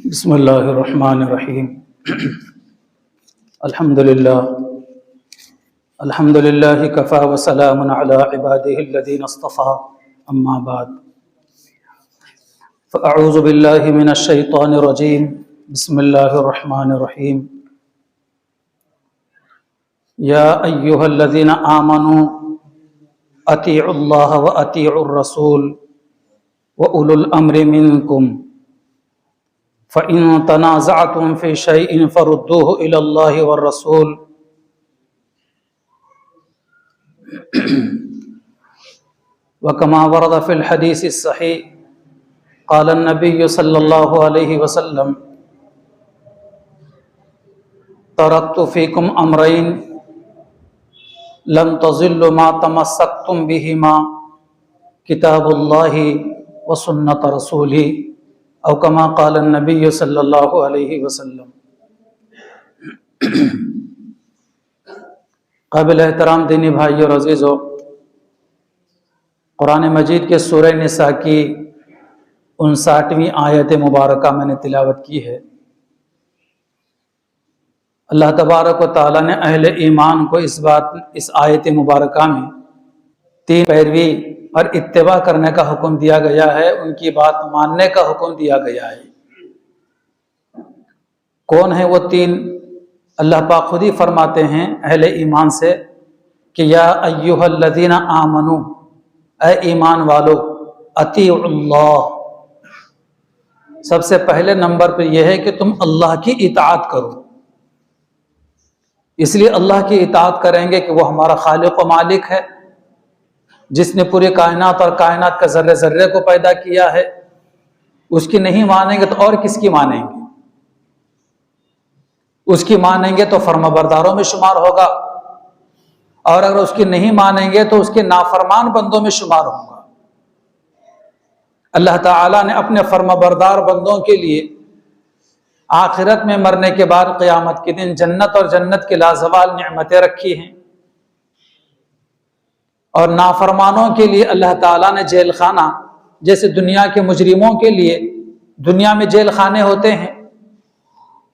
بسم اللہ الرحمن الرحیم الحمد للہ کفا وسلام علی عباده الذین اصطفى اما بعد فاعوذ باللہ من الشیطان الرجیم بسم اللہ الرحمن الرحیم یا ایہا الذین آمنوا اطیعوا اللہ واطیعوا الرسول واولو الامر منکم فَإِن تَنَازَعْتُمْ فِي شَيْءٍ فَرُدُّوهُ إِلَى اللَّهِ وَالرَّسُولِ وَكَمَا وَرَدَ فِي الْحَدِيثِ الصَّحِيحِ قَالَ النَّبِيُّ صَلَّى اللَّهُ عَلَيْهِ وَسَلَّمَ تَرَكْتُ فِيكُمْ أَمْرَيْنِ لَن تَضِلُّوا مَا تَمَسَّكْتُمْ بِهِمَا كِتَابُ اللَّهِ وَسُنَّةُ رَسُولِهِ او کما قال النبی صلی اللہ علیہ وسلم۔ قابل احترام دینی بھائی اور عزیزو، قرآن مجید کے سورہ نساء کی 59ویں آیت مبارکہ میں نے تلاوت کی ہے۔ اللہ تبارک و تعالیٰ نے اہل ایمان کو اس آیت مبارکہ میں 3 پیروی اور اتباع کرنے کا حکم دیا گیا ہے، ان کی بات ماننے کا حکم دیا گیا ہے۔ کون ہیں وہ 3؟ اللہ پاک خود ہی فرماتے ہیں اہل ایمان سے کہ یا ایھا الذین آمنو، اے ایمان والو، اطیعوا اللہ۔ سب سے پہلے نمبر پہ یہ ہے کہ تم اللہ کی اطاعت کرو۔ اس لیے اللہ کی اطاعت کریں گے کہ وہ ہمارا خالق و مالک ہے، جس نے پوری کائنات اور کائنات کا ذرے ذرے کو پیدا کیا ہے۔ اس کی نہیں مانیں گے تو اور کس کی مانیں گے؟ اس کی مانیں گے تو فرما برداروں میں شمار ہوگا، اور اگر اس کی نہیں مانیں گے تو اس کے نافرمان بندوں میں شمار ہوگا۔ اللہ تعالیٰ نے اپنے فرما بردار بندوں کے لیے آخرت میں مرنے کے بعد قیامت کے دن جنت اور جنت کے لازوال نعمتیں رکھی ہیں، اور نافرمانوں کے لیے اللہ تعالیٰ نے جیل خانہ، جیسے دنیا کے مجرموں کے لیے دنیا میں جیل خانے ہوتے ہیں،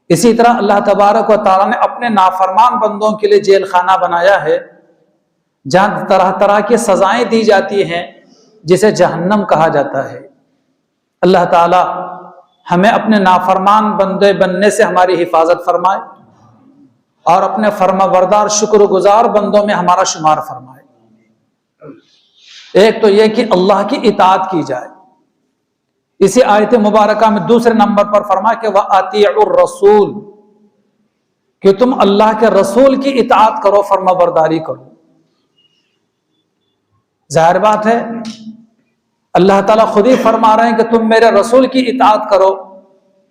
اسی طرح اللہ تبارک و تعالیٰ نے اپنے نافرمان بندوں کے لیے جیل خانہ بنایا ہے، جہاں طرح طرح کی سزائیں دی جاتی ہیں، جسے جہنم کہا جاتا ہے۔ اللہ تعالیٰ ہمیں اپنے نافرمان بندے بننے سے ہماری حفاظت فرمائے، اور اپنے فرما بردار شکر گزار بندوں میں ہمارا شمار فرمائے۔ ایک تو یہ کہ اللہ کی اطاعت کی جائے۔ اسی آیت مبارکہ میں دوسرے نمبر پر فرمایا کہ وَأَطِيعُوا الرَّسُولَ، کہ تم اللہ کے رسول کی اطاعت کرو، فرما برداری کرو۔ ظاہر بات ہے اللہ تعالیٰ خود ہی فرما رہے ہیں کہ تم میرے رسول کی اطاعت کرو،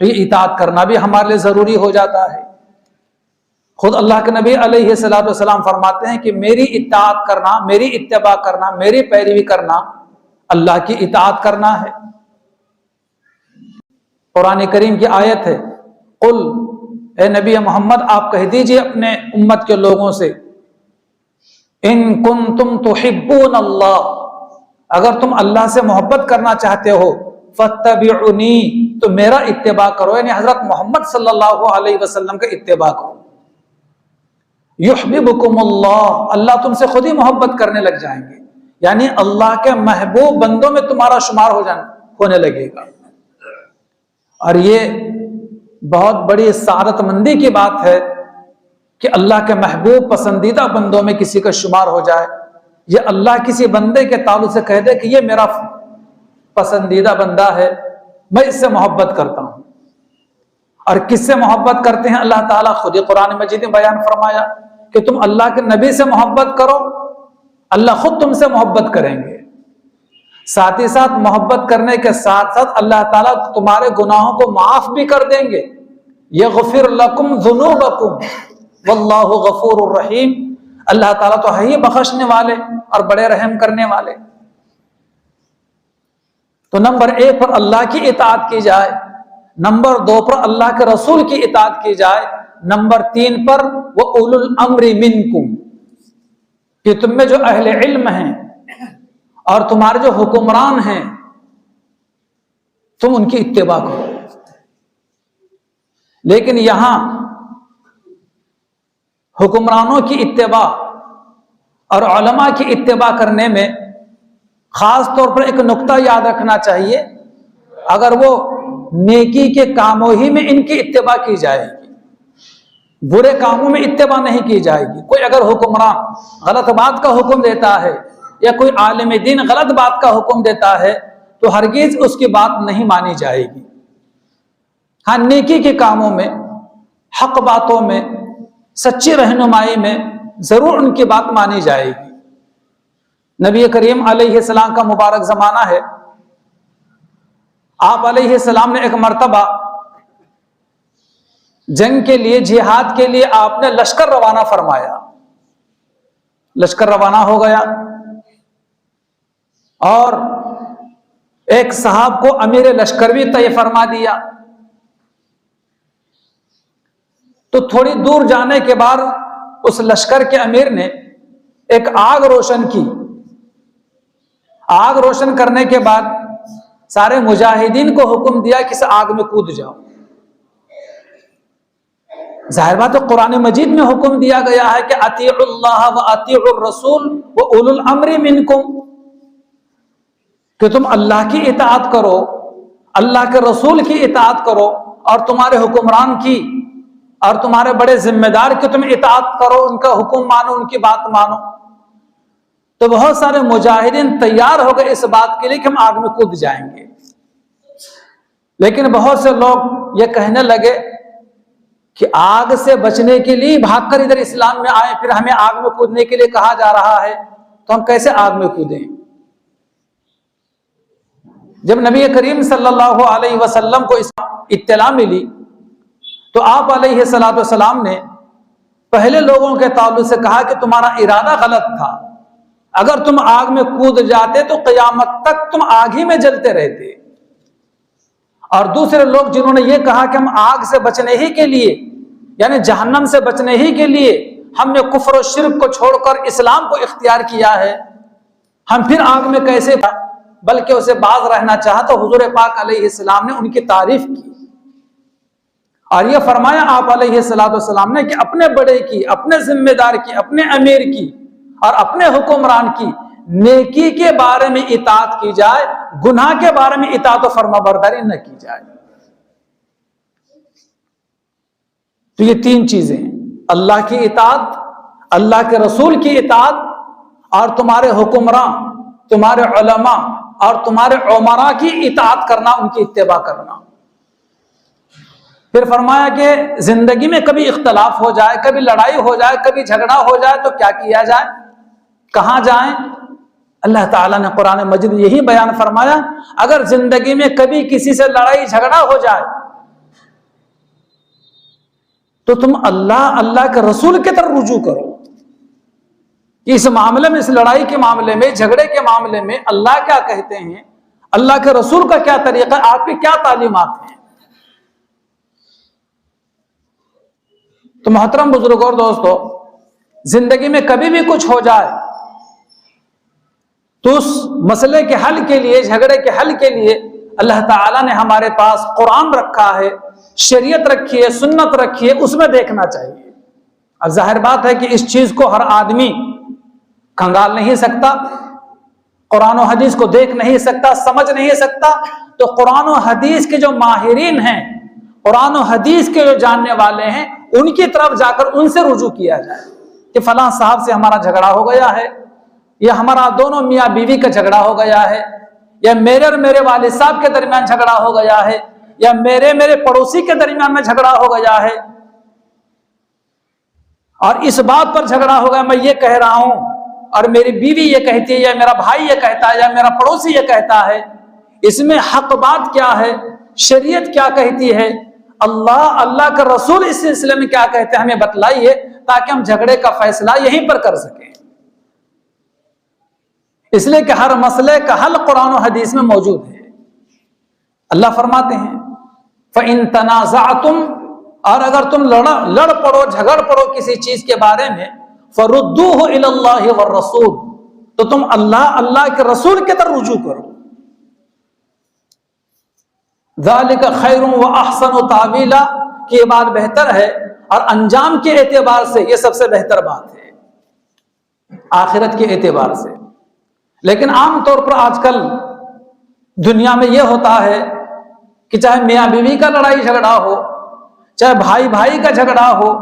تو یہ اطاعت کرنا بھی ہمارے لیے ضروری ہو جاتا ہے۔ خود اللہ کے نبی علیہ الصلوۃ والسلام فرماتے ہیں کہ میری اطاعت کرنا، میری اتباع کرنا، میری پیروی کرنا اللہ کی اطاعت کرنا ہے۔ قرآن کریم کی آیت ہے، قل، اے نبی محمد آپ کہہ دیجئے اپنے امت کے لوگوں سے، ان کنتم تحبون اللہ، اگر تم اللہ سے محبت کرنا چاہتے ہو، فاتبعونی، تو میرا اتباع کرو، یعنی حضرت محمد صلی اللہ علیہ وسلم کا اتباع کرو۔ یحببکم اللہ، اللہ تم سے خود ہی محبت کرنے لگ جائیں گے، یعنی اللہ کے محبوب بندوں میں تمہارا شمار ہونے لگے گا۔ اور یہ بہت بڑی سعادت مندی کی بات ہے کہ اللہ کے محبوب پسندیدہ بندوں میں کسی کا شمار ہو جائے۔ یہ اللہ کسی بندے کے تعلق سے کہہ دے کہ یہ میرا پسندیدہ بندہ ہے، میں اس سے محبت کرتا ہوں۔ اور کس سے محبت کرتے ہیں؟ اللہ تعالیٰ خود ہی قرآن مجید میں بیان فرمایا کہ تم اللہ کے نبی سے محبت کرو، اللہ خود تم سے محبت کریں گے۔ ساتھ ہی ساتھ محبت کرنے کے ساتھ ساتھ اللہ تعالیٰ تمہارے گناہوں کو معاف بھی کر دیں گے۔ یغفر لکم ذنوبکم واللہ غفور الرحیم، اللہ تعالیٰ تو ہے ہی بخشنے والے اور بڑے رحم کرنے والے۔ تو نمبر 1 پر اللہ کی اطاعت کی جائے، نمبر 2 پر اللہ کے رسول کی اطاعت کی جائے، نمبر 3 پر وَأُولُو الْأَمْرِ مِنْكُمْ، کہ تم میں جو اہل علم ہیں اور تمہارے جو حکمران ہیں تم ان کی اتباع کرو۔ لیکن یہاں حکمرانوں کی اتباع اور علماء کی اتباع کرنے میں خاص طور پر ایک نقطہ یاد رکھنا چاہیے، اگر وہ نیکی کے کاموں ہی میں ان کی اتباع کی جائے گی، برے کاموں میں اتباع نہیں کی جائے گی۔ کوئی اگر حکمران غلط بات کا حکم دیتا ہے یا کوئی عالم دین غلط بات کا حکم دیتا ہے تو ہرگز اس کی بات نہیں مانی جائے گی۔ ہاں، نیکی کے کاموں میں، حق باتوں میں، سچی رہنمائی میں ضرور ان کی بات مانی جائے گی۔ نبی کریم علیہ السلام کا مبارک زمانہ ہے، آپ علیہ السلام نے ایک مرتبہ جنگ کے لیے، جہاد کے لیے آپ نے لشکر روانہ فرمایا۔ لشکر روانہ ہو گیا اور ایک صاحب کو امیر لشکر بھی طے فرما دیا۔ تو تھوڑی دور جانے کے بعد اس لشکر کے امیر نے ایک آگ روشن کی۔ آگ روشن کرنے کے بعد سارے مجاہدین کو حکم دیا کہ اس آگ میں کود جاؤ۔ ظاہر بات ہے قرآن مجید میں حکم دیا گیا ہے کہ اطیعوا اللہ و اطیعوا الرسول و اولو الامر منکم، کہ تم اللہ کی اطاعت کرو، اللہ کے رسول کی اطاعت کرو، اور تمہارے حکمران کی اور تمہارے بڑے ذمہ دار کی تم اطاعت کرو، ان کا حکم مانو، ان کی بات مانو۔ تو بہت سارے مجاہدین تیار ہو گئے اس بات کے لیے کہ ہم آگ میں کود جائیں گے، لیکن بہت سے لوگ یہ کہنے لگے کہ آگ سے بچنے کے لیے بھاگ کر ادھر اسلام میں آئے، پھر ہمیں آگ میں کودنے کے لیے کہا جا رہا ہے تو ہم کیسے آگ میں کودیں؟ جب نبی کریم صلی اللہ علیہ وسلم کو اس اطلاع ملی تو آپ علیہ الصلوۃ والسلام نے پہلے لوگوں کے تعلق سے کہا کہ تمہارا ارادہ غلط تھا، اگر تم آگ میں کود جاتے تو قیامت تک تم آگ ہی میں جلتے رہتے۔ اور دوسرے لوگ جنہوں نے یہ کہا کہ ہم آگ سے بچنے ہی کے لیے، یعنی جہنم سے بچنے ہی کے لیے ہم نے کفر و شرک کو چھوڑ کر اسلام کو اختیار کیا ہے، ہم پھر آگ میں کیسے، بلکہ اسے باز رہنا چاہا تو حضور پاک علیہ السلام نے ان کی تعریف کی اور یہ فرمایا آپ علیہ الصلوۃ والسلام نے کہ اپنے بڑے کی، اپنے ذمہ دار کی، اپنے امیر کی اور اپنے حکمران کی نیکی کے بارے میں اطاعت کی جائے، گناہ کے بارے میں اطاعت و فرما برداری نہ کی جائے۔ تو یہ تین چیزیں، اللہ کی اطاعت، اللہ کے رسول کی اطاعت، اور تمہارے حکمران، تمہارے علماء اور تمہارے عمراء کی اطاعت کرنا، ان کی اتباع کرنا۔ پھر فرمایا کہ زندگی میں کبھی اختلاف ہو جائے، کبھی لڑائی ہو جائے، کبھی جھگڑا ہو جائے تو کیا کیا جائے، کہاں جائیں؟ اللہ تعالیٰ نے قرآن مجید یہی بیان فرمایا، اگر زندگی میں کبھی کسی سے لڑائی جھگڑا ہو جائے تو تم اللہ کے رسول کی طرف رجوع کرو کہ اس معاملے میں، اس لڑائی کے معاملے میں، جھگڑے کے معاملے میں اللہ کیا کہتے ہیں، اللہ کے رسول کا کیا طریقہ ہے، آپ کی کیا تعلیمات ہیں۔ تو محترم بزرگوں اور دوستو، زندگی میں کبھی بھی کچھ ہو جائے تو اس مسئلے کے حل کے لیے، جھگڑے کے حل کے لیے اللہ تعالیٰ نے ہمارے پاس قرآن رکھا ہے، شریعت رکھی ہے، سنت رکھی ہے، اس میں دیکھنا چاہیے۔ اب ظاہر بات ہے کہ اس چیز کو ہر آدمی کھنگال نہیں سکتا، قرآن و حدیث کو دیکھ نہیں سکتا، سمجھ نہیں سکتا، تو قرآن و حدیث کے جو ماہرین ہیں، قرآن و حدیث کے جو جاننے والے ہیں، ان کی طرف جا کر ان سے رجوع کیا جائے کہ فلاں صاحب سے ہمارا جھگڑا ہو گیا ہے، یا ہمارا دونوں میاں بیوی کا جھگڑا ہو گیا ہے، یا میرے اور میرے والد صاحب کے درمیان جھگڑا ہو گیا ہے، یا میرے پڑوسی کے درمیان میں جھگڑا ہو گیا ہے، اور اس بات پر جھگڑا ہو گیا، میں یہ کہہ رہا ہوں اور میری بیوی یہ کہتی ہے، یا میرا بھائی یہ کہتا ہے، یا میرا پڑوسی یہ کہتا ہے، اس میں حق بات کیا ہے، شریعت کیا کہتی ہے، اللہ کا رسول اس سلسلے میں کیا کہتے ہیں، ہمیں بتلائیے تاکہ ہم جھگڑے کا فیصلہ یہیں پر کر سکیں۔ اس لیے کہ ہر مسئلے کا حل قرآن و حدیث میں موجود ہے۔ اللہ فرماتے ہیں فَإِن تَنَازَعْتُمْ، اور اگر تم لڑ پڑو، جھگڑ پڑو کسی چیز کے بارے میں، فَرُدُّوهُ إِلَى اللَّهِ وَالرَّسُولِ، تو تم اللہ کے رسول کی طرف رجوع کرو۔ ذَلِكَ خَيْرٌ وَأَحْسَنُ تَأْوِيلًا، کہ یہ بات بہتر ہے، اور انجام کے اعتبار سے یہ سب سے بہتر بات ہے، آخرت کے اعتبار سے۔ لیکن عام طور پر آج کل دنیا میں یہ ہوتا ہے کہ چاہے میاں بیوی کا لڑائی جھگڑا ہو، چاہے بھائی بھائی کا جھگڑا ہو،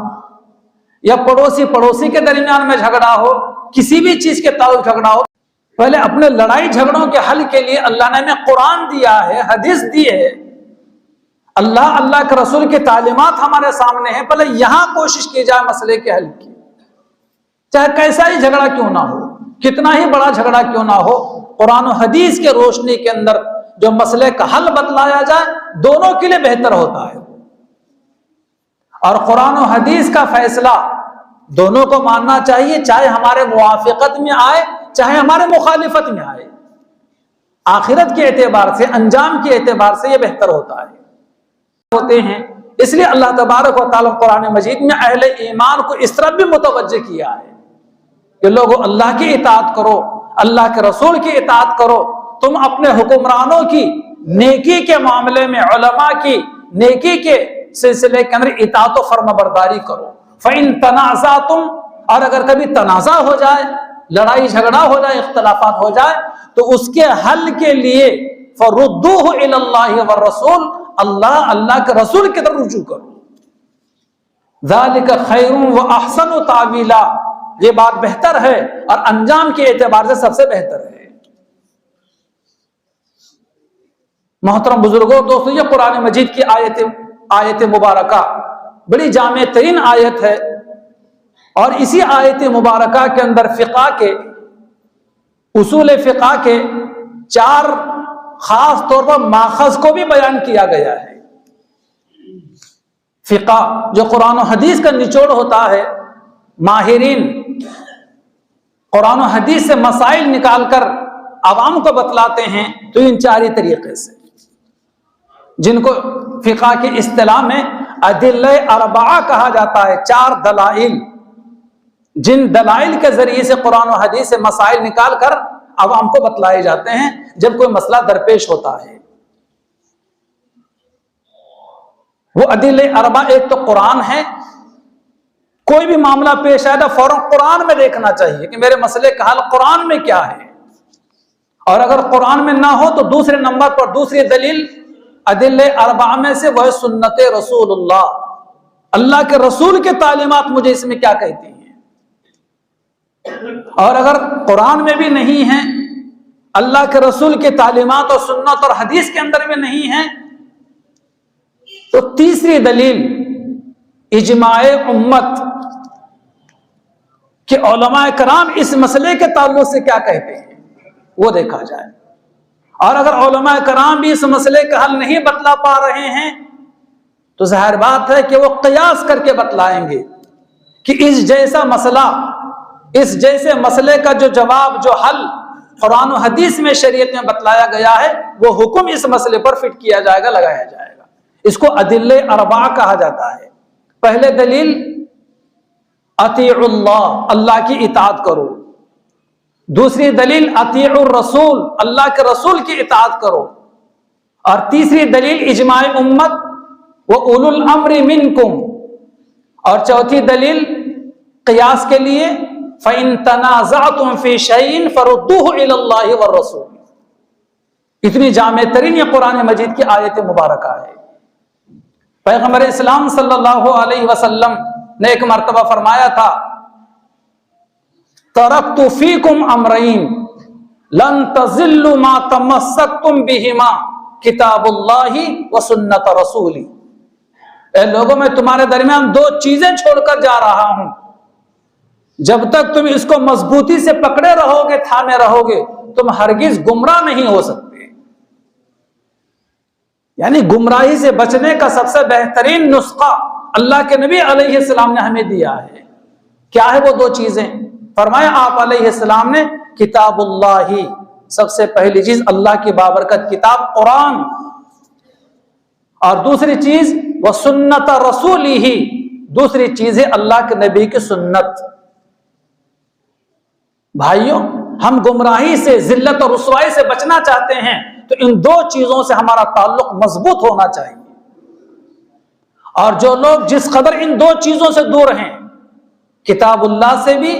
یا پڑوسی پڑوسی کے درمیان میں جھگڑا ہو، کسی بھی چیز کے تعلق جھگڑا ہو، پہلے اپنے لڑائی جھگڑوں کے حل کے لیے اللہ نے ہمیں قرآن دیا ہے، حدیث دی ہے، اللہ کے رسول کی تعلیمات ہمارے سامنے ہیں، پہلے یہاں کوشش کی جائے مسئلے کے حل کی، چاہے کیسا ہی جھگڑا کیوں نہ ہو، کتنا ہی بڑا جھگڑا کیوں نہ ہو، قرآن و حدیث کے روشنی کے اندر جو مسئلے کا حل بتلایا جائے دونوں کے لیے بہتر ہوتا ہے، اور قرآن و حدیث کا فیصلہ دونوں کو ماننا چاہیے، چاہے ہمارے موافقت میں آئے چاہے ہمارے مخالفت میں آئے، آخرت کے اعتبار سے، انجام کے اعتبار سے یہ بہتر ہوتا ہے ہوتے ہیں۔ اس لیے اللہ تبارک و تعالیٰ قرآن مجید میں اہل ایمان کو اس طرح بھی متوجہ کیا ہے کہ لوگوں اللہ کی اطاعت کرو، اللہ کے رسول کی اطاعت کرو، تم اپنے حکمرانوں کی نیکی کے معاملے میں، علماء کی نیکی کے سلسلے کے اندر اطاعت و فرمانبرداری کرو۔ فَإِن تَنَازَعْتُمْ، اور اگر کبھی تنازع ہو جائے، لڑائی جھگڑا ہو جائے، اختلافات ہو جائے، تو اس کے حل کے لیے فَرُدُّوهُ إِلَى اللَّهِ وَالرَّسُولِ، اللہ کے رسول کی طرف رجوع کرو۔ ذَلِكَ خَيْرٌ وَأَحْسَنُ تَعْوِيلًا، یہ بات بہتر ہے اور انجام کے اعتبار سے سب سے بہتر ہے۔ محترم بزرگوں، دوستو، یہ قرآن مجید کی آیت مبارکہ بڑی جامع ترین آیت ہے، اور اسی آیت مبارکہ کے اندر فقہ کے اصول فقہ کے 4 خاص طور پر ماخذ کو بھی بیان کیا گیا ہے۔ فقہ جو قرآن و حدیث کا نچوڑ ہوتا ہے، ماہرین قرآن و حدیث سے مسائل نکال کر عوام کو بتلاتے ہیں، تو ان 4 ہی طریقے سے، جن کو فقہ کی اصطلاح میں ادلہ اربعہ کہا جاتا ہے، 4 دلائل، جن دلائل کے ذریعے سے قرآن و حدیث سے مسائل نکال کر عوام کو بتلائے جاتے ہیں جب کوئی مسئلہ درپیش ہوتا ہے۔ وہ ادلہ اربعہ، ایک تو قرآن ہے، کوئی بھی معاملہ پیش آئے تو فوراً قرآن میں دیکھنا چاہیے کہ میرے مسئلے کا حل قرآن میں کیا ہے، اور اگر قرآن میں نہ ہو تو دوسرے نمبر پر دوسری دلیل ادلہ اربعہ میں سے وہ ہے سنت رسول اللہ کے رسول کے تعلیمات مجھے اس میں کیا کہتی ہیں، اور اگر قرآن میں بھی نہیں ہیں، اللہ کے رسول کے تعلیمات اور سنت اور حدیث کے اندر بھی نہیں ہیں، تو تیسری دلیل اجماع امت کہ علماء کرام اس مسئلے کے تعلق سے کیا کہتے ہیں وہ دیکھا جائے، اور اگر علماء کرام بھی اس مسئلے کا حل نہیں بتلا پا رہے ہیں تو ظاہر بات ہے کہ وہ قیاس کر کے بتلائیں گے کہ اس جیسا مسئلہ، اس جیسے مسئلے کا جو جواب، جو حل قرآن و حدیث میں، شریعت میں بتلایا گیا ہے، وہ حکم اس مسئلے پر فٹ کیا جائے گا، لگایا جائے گا۔ اس کو ادلہ اربعہ کہا جاتا ہے۔ پہلے دلیل اطیعوا اللہ، اللہ کی اطاعت کرو۔ دوسری دلیل اطیعوا الرسول، اللہ کے رسول کی اطاعت کرو۔ اور تیسری دلیل اجماع امت وَأُولُو الْأَمْرِ مِنْكُمْ۔ اور چوتھی دلیل قیاس کے لیے فَإِن تَنَازَعْتُمْ فِي شَيْءٍ فَرُدُّوهُ إِلَى اللَّهِ وَالرَّسُولِ۔ اتنی جامع ترین یہ قرآن مجید کی آیت مبارکہ ہے۔ پیغمبر اسلام صلی اللہ علیہ وسلم نے ایک مرتبہ فرمایا تھا، ترکت فیکم امرین لن تضلوا ما تمسکتم بہما کتاب اللہ و سنت رسولی۔ اے لوگوں، میں تمہارے درمیان 2 چیزیں چھوڑ کر جا رہا ہوں، جب تک تم اس کو مضبوطی سے پکڑے رہو گے، تھامے رہو گے، تم ہرگز گمراہ نہیں ہو سکتے۔ یعنی گمراہی سے بچنے کا سب سے بہترین نسخہ اللہ کے نبی علیہ السلام نے ہمیں دیا ہے۔ کیا ہے وہ 2 چیزیں؟ فرمایا آپ علیہ السلام نے کتاب اللہ، سب سے پہلی چیز اللہ کی بابرکت کتاب قرآن، اور دوسری چیز وہ سنت رسولی ہی، دوسری چیز ہے اللہ کے نبی کی سنت۔ بھائیوں، ہم گمراہی سے، ذلت اور رسوائی سے بچنا چاہتے ہیں تو ان 2 چیزوں سے ہمارا تعلق مضبوط ہونا چاہیے، اور جو لوگ جس قدر ان دو چیزوں سے دور ہیں، کتاب اللہ سے بھی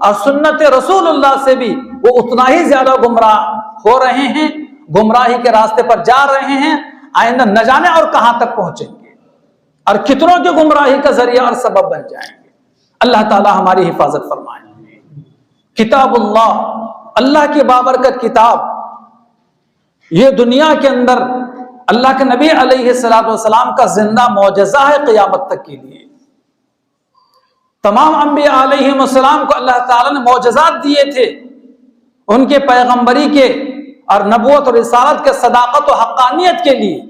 اور سنت رسول اللہ سے بھی، وہ اتنا ہی زیادہ گمراہ ہو رہے ہیں، گمراہی کے راستے پر جا رہے ہیں، آئندہ نہ جانے اور کہاں تک پہنچیں گے اور کتنوں کی گمراہی کا ذریعہ اور سبب بن جائیں گے۔ اللہ تعالی ہماری حفاظت فرمائے۔ کتاب اللہ، اللہ کی بابرکت کتاب، یہ دنیا کے اندر اللہ کے نبی علیہ السلام کا زندہ معجزہ ہے قیامت تک کے لیے۔ تمام انبیاء علیہ السلام کو اللہ تعالیٰ نے معجزات دیے تھے، ان کے پیغمبری کے اور نبوت اور رسالت کے صداقت و حقانیت کے لیے،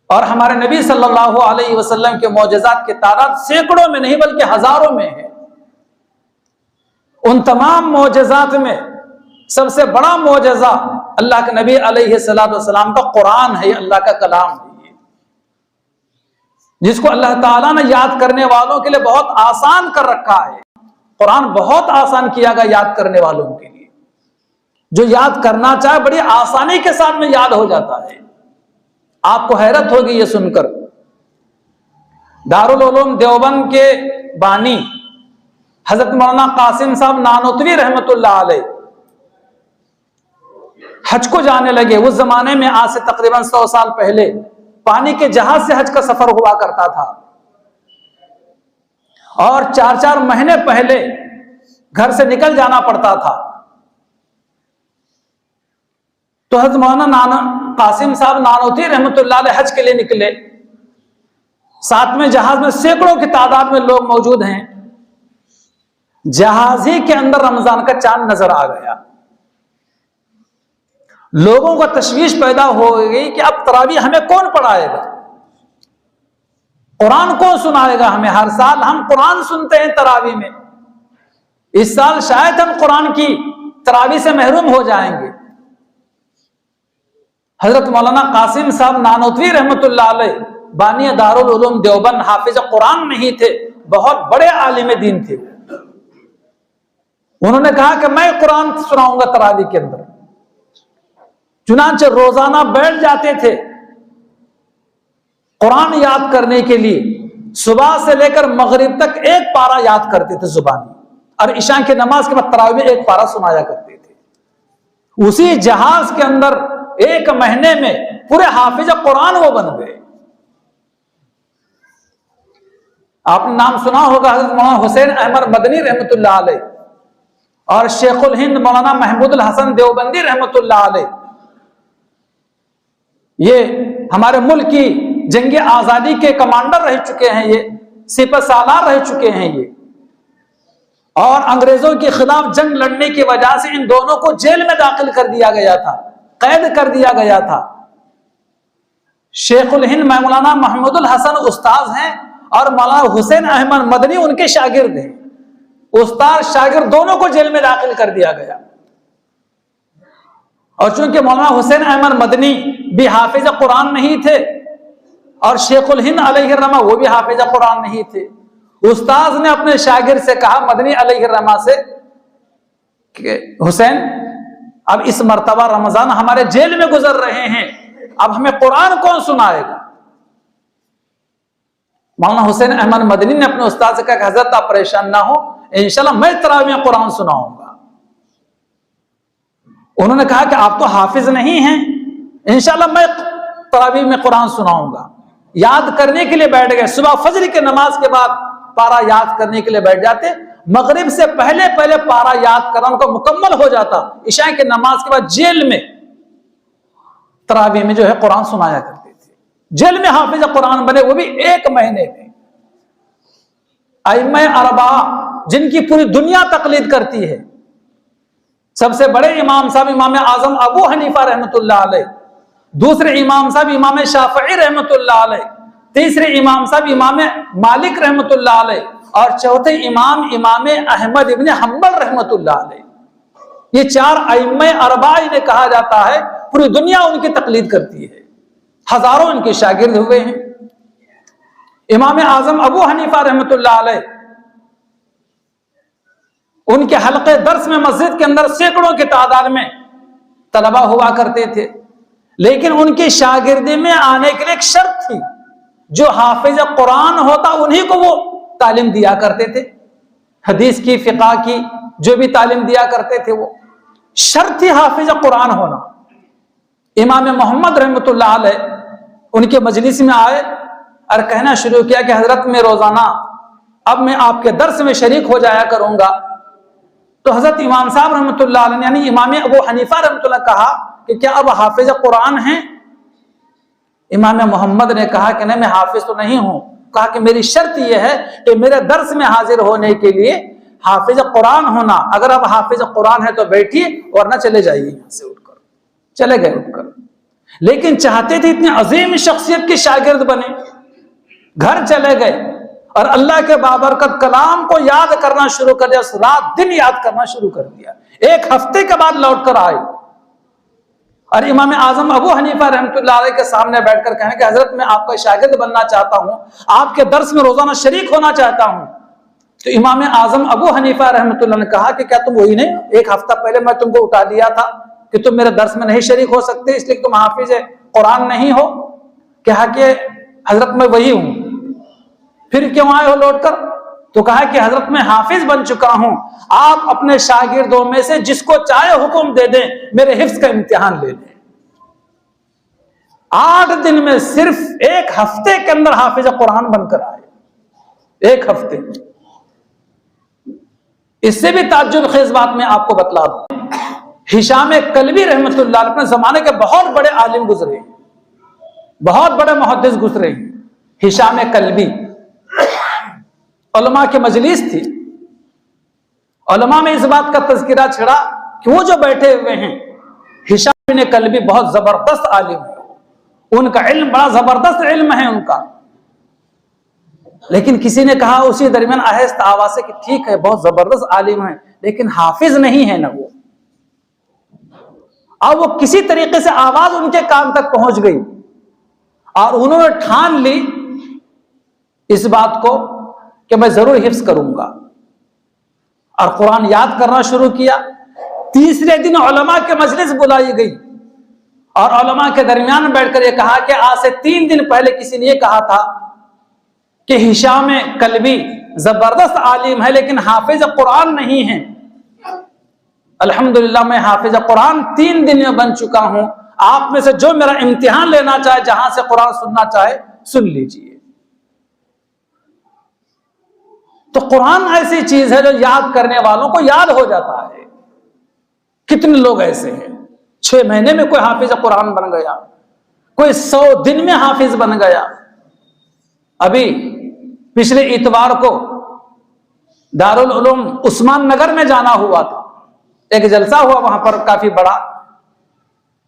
اور ہمارے نبی صلی اللہ علیہ وسلم کے معجزات کی تعداد سینکڑوں میں نہیں بلکہ ہزاروں میں ہے۔ ان تمام معجزات میں سب سے بڑا معجزہ اللہ کے نبی علیہ السلام کا قرآن ہے، اللہ کا کلام ہے، جس کو اللہ تعالیٰ نے یاد کرنے والوں کے لیے بہت آسان کر رکھا ہے۔ قرآن بہت آسان کیا گیا یاد کرنے والوں کے لیے، جو یاد کرنا چاہے بڑی آسانی کے ساتھ میں یاد ہو جاتا ہے۔ آپ کو حیرت ہوگی یہ سن کر، دارالعلوم دیوبند کے بانی حضرت مولانا قاسم صاحب نانوتوی رحمت اللہ علیہ حج کو جانے لگے۔ اس زمانے میں آج سے تقریباً 100 سال پہلے پانی کے جہاز سے حج کا سفر ہوا کرتا تھا، اور 4 مہینے پہلے گھر سے نکل جانا پڑتا تھا۔ تو حضرت مولانا قاسم صاحب نانوتوی رحمت اللہ علیہ حج کے لیے نکلے، ساتھ میں جہاز میں سینکڑوں کی تعداد میں لوگ موجود ہیں۔ جہاز ہی کے اندر رمضان کا چاند نظر آ گیا۔ لوگوں کو تشویش پیدا ہو گئی کہ اب تراویح ہمیں کون پڑھائے گا، قرآن کون سنائے گا ہمیں؟ ہر سال ہم قرآن سنتے ہیں تراویح میں، اس سال شاید ہم قرآن کی تراویح سے محروم ہو جائیں گے۔ حضرت مولانا قاسم صاحب نانوتوی رحمت اللہ علیہ بانی دارالعلوم دیوبند حافظ قرآن نہیں تھے، بہت بڑے عالم دین تھے۔ انہوں نے کہا کہ میں قرآن سناؤں گا تراویح کے اندر۔ چنانچہ روزانہ بیٹھ جاتے تھے قرآن یاد کرنے کے لیے، صبح سے لے کر مغرب تک ایک پارہ یاد کرتے تھے زبانی، اور عشاء کی نماز کے بعد تراویح میں ایک پارہ سنایا کرتے تھے۔ اسی جہاز کے اندر 1 مہینے میں پورے حافظ قرآن وہ بن گئے۔ آپ نے نام سنا ہوگا حضرت مولانا حسین احمد مدنی رحمت اللہ علیہ اور شیخ الہند مولانا محمود الحسن دیوبندی رحمت اللہ علیہ، یہ ہمارے ملک کی جنگ آزادی کے کمانڈر رہ چکے ہیں، یہ سپہ سالار رہ چکے ہیں یہ، اور انگریزوں کے خلاف جنگ لڑنے کی وجہ سے ان دونوں کو جیل میں داخل کر دیا گیا تھا، قید کر دیا گیا تھا۔ شیخ الہند مولانا محمود الحسن استاذ ہیں اور مولانا حسین احمد مدنی ان کے شاگرد ہیں، استاد شاگرد دونوں کو جیل میں داخل کر دیا گیا۔ اور چونکہ مولانا حسین احمد مدنی بھی حافظ قرآن نہیں تھے اور شیخ الہند علیہ الرحمہ وہ بھی حافظ قرآن نہیں تھے، استاذ نے اپنے شاگرد سے کہا مدنی علیہ الرحمہ سے کہ حسین اب اس مرتبہ رمضان ہمارے جیل میں گزر رہے ہیں، اب ہمیں قرآن کون سنائے گا؟ مولانا حسین احمد مدنی نے اپنے استاد سے کہا کہ حضرت آپ پریشان نہ ہو، انشاءاللہ میں تراویح میں قرآن سناؤں گا۔ انہوں نے کہا کہ آپ تو حافظ نہیں ہیں، انشاءاللہ میں تراویح میں قرآن سناؤں گا۔ یاد کرنے کے لیے بیٹھ گئے، صبح فجر کی نماز کے بعد پارہ یاد کرنے کے لیے بیٹھ جاتے، مغرب سے پہلے پارہ یاد کرنا ان کو مکمل ہو جاتا، عشاء کی نماز کے بعد جیل میں تراویح میں جو ہے قرآن سنایا کرتے تھے، جیل میں حافظ قرآن بنے، وہ بھی 1 مہینے میں۔ ائمہ اربعہ جن کی پوری دنیا تقلید کرتی ہے، سب سے بڑے امام صاحب امام اعظم ابو حنیفہ رحمت اللہ علیہ، دوسرے امام صاحب امام شافعی رحمت اللہ علیہ، تیسرے امام صاحب امام مالک رحمت اللہ علیہ، اور چوتھے امام احمد ابن حنبل رحمت اللہ علیہ۔ یہ 4 ائمہ اربعہ انہیں کہا جاتا ہے، پوری دنیا ان کی تقلید کرتی ہے، ہزاروں ان کے شاگرد ہوئے ہیں۔ امام اعظم ابو حنیفہ رحمت اللہ علیہ، ان کے حلقے درس میں مسجد کے اندر سینکڑوں کی تعداد میں طلبہ ہوا کرتے تھے، لیکن ان کی شاگردی میں آنے کے لیے ایک شرط تھی جو حافظ قرآن ہوتا انہی کو وہ تعلیم دیا کرتے تھے، حدیث کی، فقہ کی، جو بھی تعلیم دیا کرتے تھے وہ شرط تھی حافظ قرآن ہونا۔ امام محمد رحمۃ اللہ علیہ ان کے مجلس میں آئے اور کہنا شروع کیا کہ حضرت میں روزانہ اب میں آپ کے درس میں شریک ہو جایا کروں گا۔ تو حضرت امام صاحب رحمۃ اللہ علیہ یعنی امام ابو حنیفہ رحمۃ اللہ کہا کہ کیا اب حافظ قرآن ہیں؟ امام محمد نے کہا کہ نہیں، میں حافظ تو نہیں ہوں۔ کہا کہ میری شرط یہ ہے کہ میرے درس میں حاضر ہونے کے لیے حافظ قرآن ہونا۔ اگر اب حافظ قرآن ہے تو بیٹھیے ورنہ چلے جائیے یہاں سے اٹھ کر۔ چلے گئے اٹھ کر، لیکن چاہتے تھے اتنی عظیم شخصیت کے شاگرد بنے، گھر چلے گئے اور اللہ کے بابرکت کلام کو یاد کرنا شروع کر دیا، رات دن یاد کرنا شروع کر دیا۔ ایک ہفتے کے بعد لوٹ کر آئے اور امام اعظم ابو حنیفہ رحمۃ اللہ علیہ کے سامنے بیٹھ کر کہنے کہ حضرت میں آپ کا شاگرد بننا چاہتا ہوں، آپ کے درس میں روزانہ شریک ہونا چاہتا ہوں۔ تو امام اعظم ابو حنیفہ رحمۃ اللہ نے کہا کہ کیا تم وہی نہیں، ایک ہفتہ پہلے میں تم کو اٹھا دیا تھا کہ تم میرے درس میں نہیں شریک ہو سکتے، اس لیے تم حافظ قرآن نہیں ہو؟ کہا کہ حضرت میں وہی ہوں۔ پھر کیوں آئے ہو لوٹ کر؟ تو کہا کہ حضرت میں حافظ بن چکا ہوں، آپ اپنے شاگردوں میں سے جس کو چاہے حکم دے دیں، میرے حفظ کا امتحان لے لیں۔ 8 دن میں صرف ایک ہفتے کے اندر حافظ قرآن بن کر آئے، ایک ہفتے۔ اس سے بھی تعجب خیز بات میں آپ کو بتلا دوں، ہشام کلبی رحمۃ اللہ علیہ اپنے زمانے کے بہت بڑے عالم گزرے، بہت بڑے محدث گزرے ہیں۔ ہشام کلبی، علماء کی مجلس تھی، علماء میں اس بات کا تذکرہ چھڑا کہ وہ جو بیٹھے ہوئے ہیں ہشام کلبی بہت زبردست عالم ہے، ان کا علم بڑا زبردست علم ہے ان کا۔ لیکن کسی نے کہا اسی درمیان آہستہ آواز سے کہ ٹھیک ہے بہت زبردست عالم ہے لیکن حافظ نہیں ہے نا وہ۔ اب وہ کسی طریقے سے آواز ان کے کان تک پہنچ گئی اور انہوں نے ٹھان لی اس بات کو کہ میں ضرور حفظ کروں گا اور قرآن یاد کرنا شروع کیا۔ تیسرے دن علماء کے مجلس بلائی گئی اور علماء کے درمیان بیٹھ کر یہ کہا کہ آج سے 3 دن پہلے کسی نے یہ کہا تھا کہ ہشام کلبی زبردست عالم ہے لیکن حافظ قرآن نہیں ہے۔ الحمدللہ میں حافظ قرآن 3 دن میں بن چکا ہوں، آپ میں سے جو میرا امتحان لینا چاہے، جہاں سے قرآن سننا چاہے سن لیجئے۔ تو قرآن ایسی چیز ہے جو یاد کرنے والوں کو یاد ہو جاتا ہے۔ کتنے لوگ ایسے ہیں 6 مہینے میں کوئی حافظ قرآن بن گیا، کوئی 100 دن میں حافظ بن گیا۔ ابھی پچھلے اتوار کو دارالعلوم عثمان نگر میں جانا ہوا تھا، ایک جلسہ ہوا وہاں پر کافی بڑا،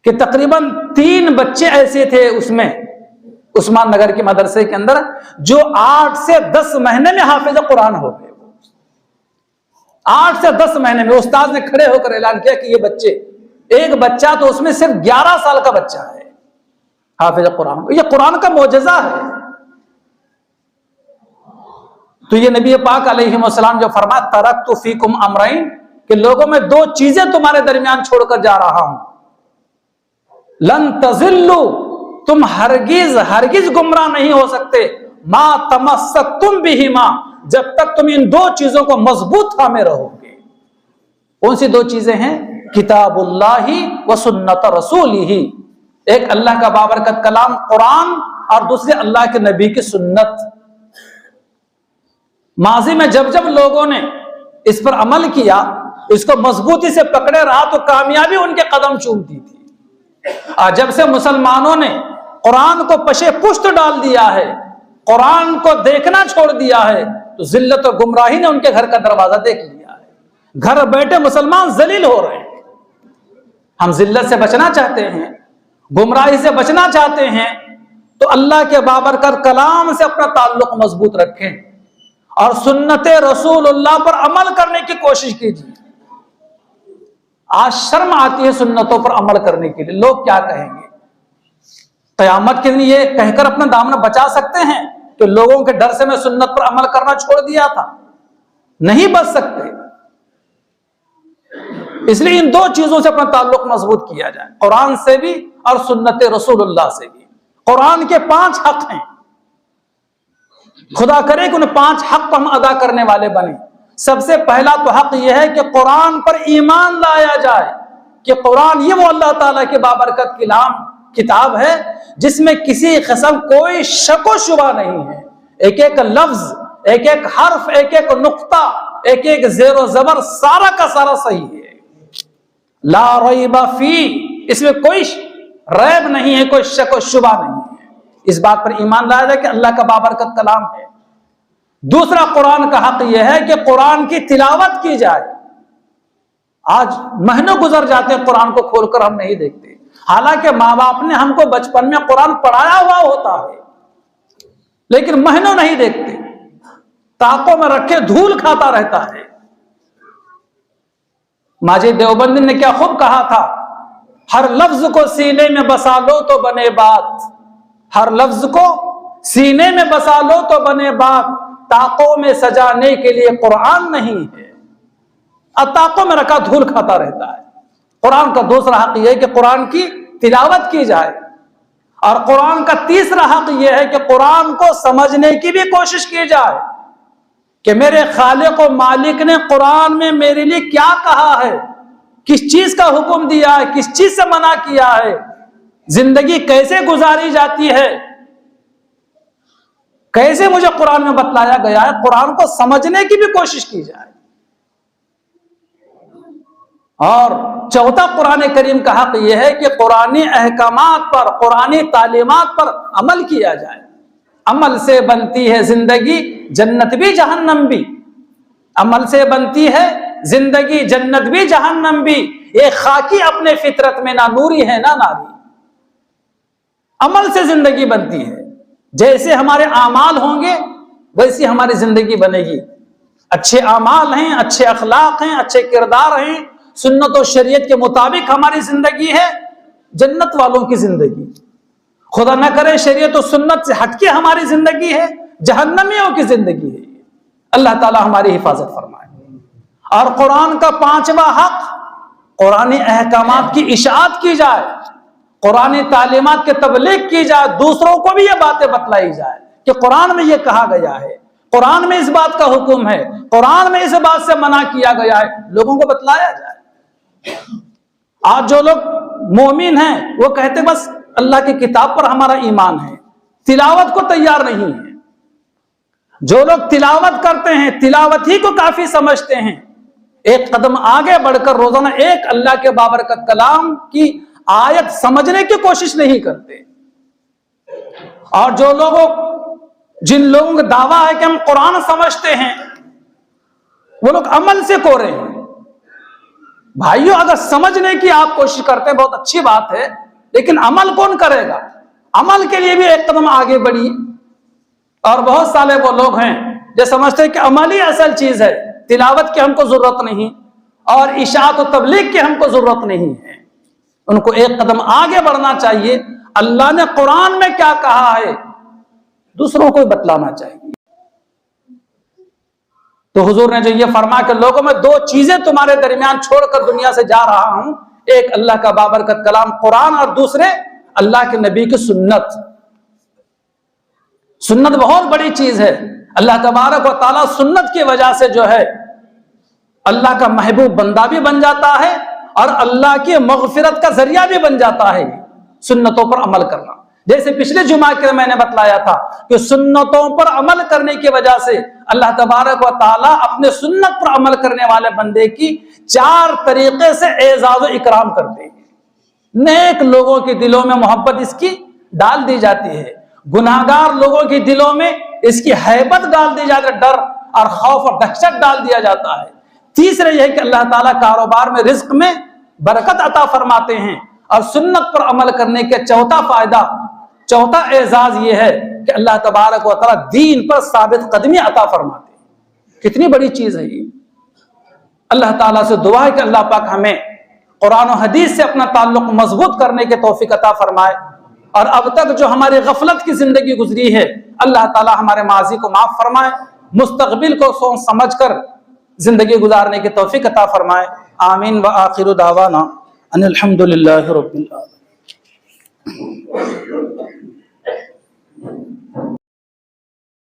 کہ تقریباً 3 بچے ایسے تھے اس میں عثمان نگر کے مدرسے کے اندر جو 8 سے 10 مہینے میں حافظ قرآن ہو گئے۔ 8 سے 10 مہینے میں استاد نے کھڑے ہو کر اعلان کیا کہ یہ بچے، ایک بچہ تو اس میں صرف 11 سال کا بچہ ہے حافظ قرآن، یہ قرآن کا معجزہ ہے۔ تو یہ نبی پاک علیہ السلام جو فرمایا ترکت فیکم امرین، کہ لوگوں میں 2 چیزیں تمہارے درمیان چھوڑ کر جا رہا ہوں، لن تضلوا، تم ہرگز گمراہ نہیں ہو سکتے، ما تمسکتم بہما، جب تک تم ان 2 چیزوں کو مضبوط تھامے رہو گے۔ کون سی 2 چیزیں ہیں؟ کتاب اللہ و سنت رسولہ، ایک اللہ کا بابرکت کلام قرآن اور دوسرے اللہ کے نبی کی سنت۔ ماضی میں جب جب لوگوں نے اس پر عمل کیا، اس کو مضبوطی سے پکڑے رہا تو کامیابی ان کے قدم چومتی تھی۔ اور جب سے مسلمانوں نے قرآن کو پشے پشت ڈال دیا ہے، قرآن کو دیکھنا چھوڑ دیا ہے، تو ذلت و گمراہی نے ان کے گھر کا دروازہ دیکھ لیا ہے۔ گھر بیٹھے مسلمان ذلیل ہو رہے ہیں۔ ہم ذلت سے بچنا چاہتے ہیں، گمراہی سے بچنا چاہتے ہیں، تو اللہ کے بابرکت کلام سے اپنا تعلق مضبوط رکھیں اور سنت رسول اللہ پر عمل کرنے کی کوشش کیجیے۔ آج شرم آتی ہے سنتوں پر عمل کرنے کے لیے، لوگ کیا کہیں گے؟ قیامت کے دن یہ کہہ کر اپنا دامن بچا سکتے ہیں کہ لوگوں کے ڈر سے میں سنت پر عمل کرنا چھوڑ دیا تھا؟ نہیں بچ سکتے۔ اس لیے ان 2 چیزوں سے اپنا تعلق مضبوط کیا جائے، قرآن سے بھی اور سنت رسول اللہ سے بھی۔ قرآن کے 5 حق ہیں، خدا کرے کہ ان 5 حق کو ہم ادا کرنے والے بنے۔ سب سے پہلا تو حق یہ ہے کہ قرآن پر ایمان لایا جائے کہ قرآن یہ وہ اللہ تعالیٰ کے بابرکت کلام کتاب ہے جس میں کسی قسم کوئی شک و شبہ نہیں ہے۔ ایک ایک لفظ، ایک ایک حرف، ایک ایک نقطہ، ایک ایک زیر و زبر سارا کا سارا صحیح ہے۔ لا ریب فی، اس میں کوئی ریب نہیں ہے، کوئی شک و شبہ نہیں ہے۔ اس بات پر ایمان لایا جائے کہ اللہ کا بابرکت کلام ہے۔ دوسرا قرآن کا حق یہ ہے کہ قرآن کی تلاوت کی جائے۔ آج مہینوں گزر جاتے ہیں قرآن کو کھول کر ہم نہیں دیکھتے، حالانکہ ماں باپ نے ہم کو بچپن میں قرآن پڑھایا ہوا ہوتا ہے، لیکن مہینوں نہیں دیکھتے، طاقوں میں رکھے دھول کھاتا رہتا ہے۔ ماجد دیوبندی نے کیا خوب کہا تھا، ہر لفظ کو سینے میں بسا لو تو بنے بات، ہر لفظ کو سینے میں بسا لو تو بنے بات، طاقوں میں سجانے کے لیے قرآن نہیں ہے، طاقوں میں رکھا دھول کھاتا رہتا ہے۔ قرآن کا دوسرا حق یہ ہے کہ قرآن کی تلاوت کی جائے، اور قرآن کا تیسرا حق یہ ہے کہ قرآن کو سمجھنے کی بھی کوشش کی جائے کہ میرے خالق و مالک نے قرآن میں میرے لیے کیا کہا ہے، کس چیز کا حکم دیا ہے، کس چیز سے منع کیا ہے، زندگی کیسے گزاری جاتی ہے، کیسے مجھے قرآن میں بتلایا گیا ہے۔ قرآن کو سمجھنے کی بھی کوشش کی جائے۔ اور چوتھا قرآن کریم کا حق یہ ہے کہ قرآنی احکامات پر، قرآنی تعلیمات پر عمل کیا جائے۔ عمل سے بنتی ہے زندگی، جنت بھی جہنم بھی۔ عمل سے بنتی ہے زندگی، جنت بھی جہنم بھی۔ یہ خاکی اپنے فطرت میں نہ نوری ہے نہ ناری۔ عمل سے زندگی بنتی ہے، جیسے ہمارے اعمال ہوں گے ویسی ہماری زندگی بنے گی۔ اچھے اعمال ہیں، اچھے اخلاق ہیں، اچھے کردار ہیں، سنت و شریعت کے مطابق ہماری زندگی ہے، جنت والوں کی زندگی۔ خدا نہ کرے شریعت و سنت سے ہٹ کے ہماری زندگی ہے، جہنمیوں کی زندگی ہے۔ اللہ تعالی ہماری حفاظت فرمائے۔ اور قرآن کا 5واں حق، قرآنی احکامات کی اشاعت کی جائے، قرآنی تعلیمات کے تبلیغ کی جائے، دوسروں کو بھی یہ باتیں بتلائی جائے کہ قرآن میں یہ کہا گیا ہے، قرآن میں اس بات کا حکم ہے، قرآن میں اس بات سے منع کیا گیا ہے، لوگوں کو بتلایا جائے۔ آج جو لوگ مومن ہیں وہ کہتے بس اللہ کی کتاب پر ہمارا ایمان ہے، تلاوت کو تیار نہیں ہے۔ جو لوگ تلاوت کرتے ہیں، تلاوت ہی کو کافی سمجھتے ہیں، ایک قدم آگے بڑھ کر روزانہ ایک اللہ کے بابرکت کلام کی آیت سمجھنے کی کوشش نہیں کرتے۔ اور جو لوگوں، جن لوگوں کا دعویٰ ہے کہ ہم قرآن سمجھتے ہیں، وہ لوگ عمل سے کورے ہیں۔ بھائیو، اگر سمجھنے کی آپ کوشش کرتے ہیں بہت اچھی بات ہے، لیکن عمل کون کرے گا؟ عمل کے لیے بھی ایک قدم آگے بڑھیے۔ اور بہت سارے وہ لوگ ہیں جو سمجھتے ہیں کہ عمل ہی اصل چیز ہے، تلاوت کی ہم کو ضرورت نہیں اور اشاعت و تبلیغ کی ہم کو ضرورت نہیں ہے۔ ان کو ایک قدم آگے بڑھنا چاہیے، اللہ نے قرآن میں کیا کہا ہے دوسروں کو بتلانا چاہیے۔ تو حضور نے جو یہ فرمایا کہ لوگوں میں 2 چیزیں تمہارے درمیان چھوڑ کر دنیا سے جا رہا ہوں، ایک اللہ کا بابرکت کلام قرآن، اور دوسرے اللہ کے نبی کی سنت۔ سنت بہت بڑی چیز ہے۔ اللہ تبارک و تعالیٰ سنت کی وجہ سے جو ہے اللہ کا محبوب بندہ بھی بن جاتا ہے اور اللہ کی مغفرت کا ذریعہ بھی بن جاتا ہے سنتوں پر عمل کرنا۔ جیسے پچھلے جمعہ کے میں نے بتلایا تھا کہ سنتوں پر عمل کرنے کی وجہ سے اللہ تبارک و تعالیٰ اپنے سنت پر عمل کرنے والے بندے کی 4 طریقے سے اعزاز و اکرام کرتے ہیں۔ نیک لوگوں کے دلوں میں محبت اس کی ڈال دی جاتی ہے، گناہگار لوگوں کے دلوں میں اس کی ہیبت ڈال دی جاتی ہے، ڈر اور خوف اور دہشت ڈال دیا جاتا ہے۔ تیسرے یہ ہے کہ اللہ تعالیٰ کاروبار میں، رزق میں برکت عطا فرماتے ہیں۔ اور سنت پر عمل کرنے کے چوتھا فائدہ، چوتھا اعزاز یہ ہے کہ اللہ تبارک و تعالیٰ دین پر ثابت قدمی عطا فرماتے ہیں۔ کتنی بڑی چیز ہے یہ۔ اللہ تعالیٰ سے دعا ہے کہ اللہ پاک ہمیں قرآن و حدیث سے اپنا تعلق مضبوط کرنے کے توفیق عطا فرمائے، اور اب تک جو ہماری غفلت کی زندگی گزری ہے اللہ تعالیٰ ہمارے ماضی کو معاف فرمائے، مستقبل کو سوچ سمجھ کر زندگی گزارنے کی توفیق عطا فرمائے۔ آمین وآخر دعوانا ان الحمد للہ رب العالمین۔